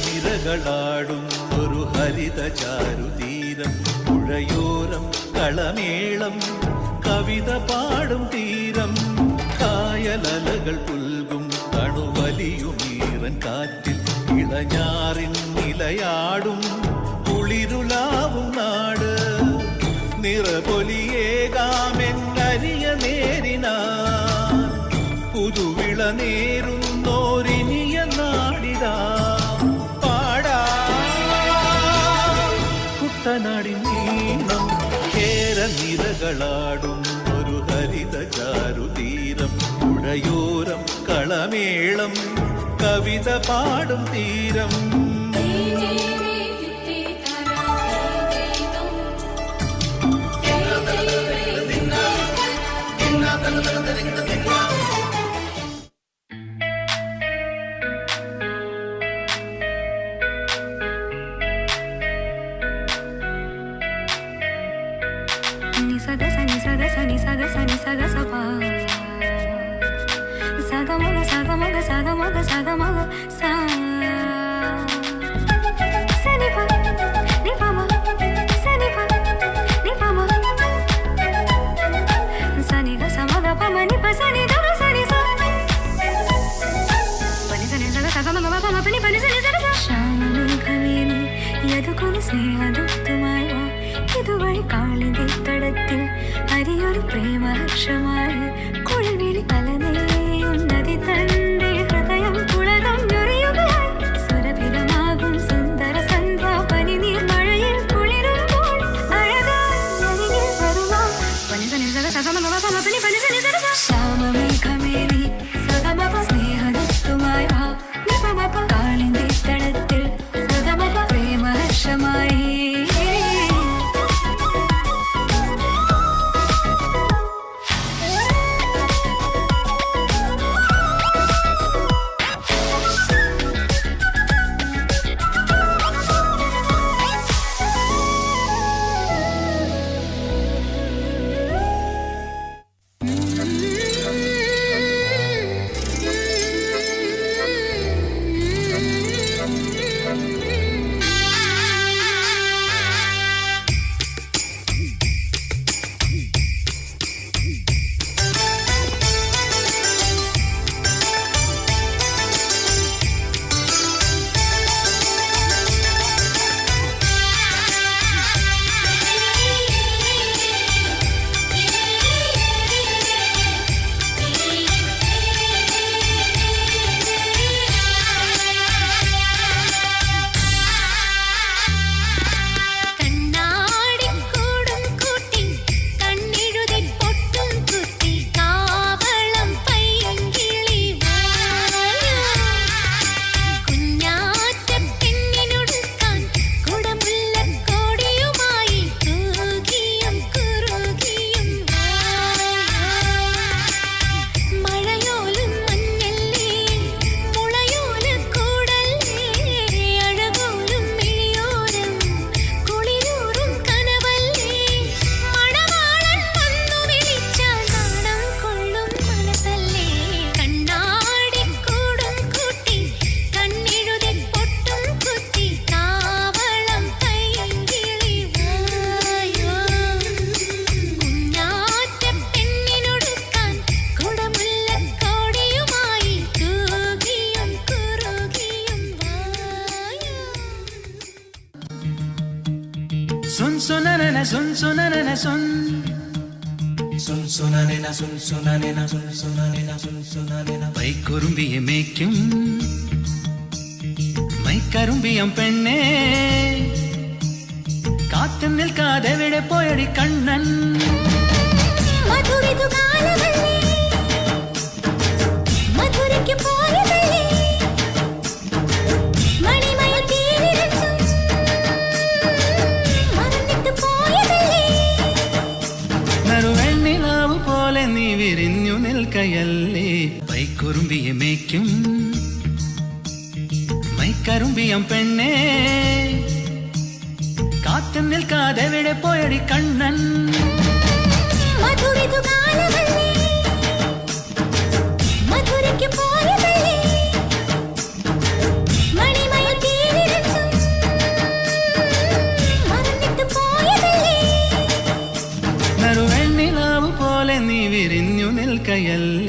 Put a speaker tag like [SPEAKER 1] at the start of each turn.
[SPEAKER 1] നിരകളാടും ഒരു ഹരിത ചാരുതീരം, പുഴയോരം കളമേളം കവിത പാടും തീരം, കായലലകൾ പുൽകും തണുവലിയുമീറൻ കാറ്റിൽ ഇളഞ്ഞാറിൻ നിലയാടും കുളിരുലാവും നാട്, നിറപൊലിയേകാമെന്നരിയ നേരിനാ പുതുവിള നേരുന്നോരിനിയ നാടിതാ കുട്ടനാടിൻ നീളം. കേരനിരകളാടും ഒരു ഹരിത ചാരുതീരം, പുഴയോരം കളമേളം കവിത പാടും തീരം.
[SPEAKER 2] സ്നേഹദൂതുമായി വാ, ഇതുവഴി കാളിന്റെ തടത്തിൽ ഹരിയൊരു പ്രേമഹർഷമായി കുഴവിളി തലനെയുന്നതി തന്റെ ഹൃദയം കുളകം ഞൊറിയുകയായി, സുരഭിതമാകും സുന്ദര സന്ധ്യ പനിനീർ മഴയിൽ കുളിരുമ്പോൾ അഴകാരിൽ വരുമാ ശ്യാമമേഘമേനി സഗമപ സ്നേഹദൂതുമായി വാ, കാളിന്റെ തടത്തിൽ സഗമപ പ്രേമഹർഷമായി.
[SPEAKER 1] പൈക്കുറുമ്പിയെ മേയ്ക്കും മൈക്കറുമ്പിയം പെണ്ണേ, കാത്തു നിൽക്കാതെ എവിടെ പോയടി കണ്ണൻ. നറുവെണ്ണിലാവു പോലെ നീ വിരിഞ്ഞു നിൽക്കയല്ല കൈക്കുറുമ്പിയെ മേയ്ക്കും മൈക്കറുമ്പിയം പെണ്ണേ കാത്തു നിൽക്കാതെ എവിടെ പോയടി കണ്ണൻ
[SPEAKER 2] മധുരയ്ക്ക് പോയതല്ലേ മണിമയിൽ തീരിരച്ചും മറന്നിട്ട് പോയതല്ലേ
[SPEAKER 1] നറുവെണ്ണിലാവ് പോലെ നീ വിരിഞ്ഞു നിൽക്കയല്ലേ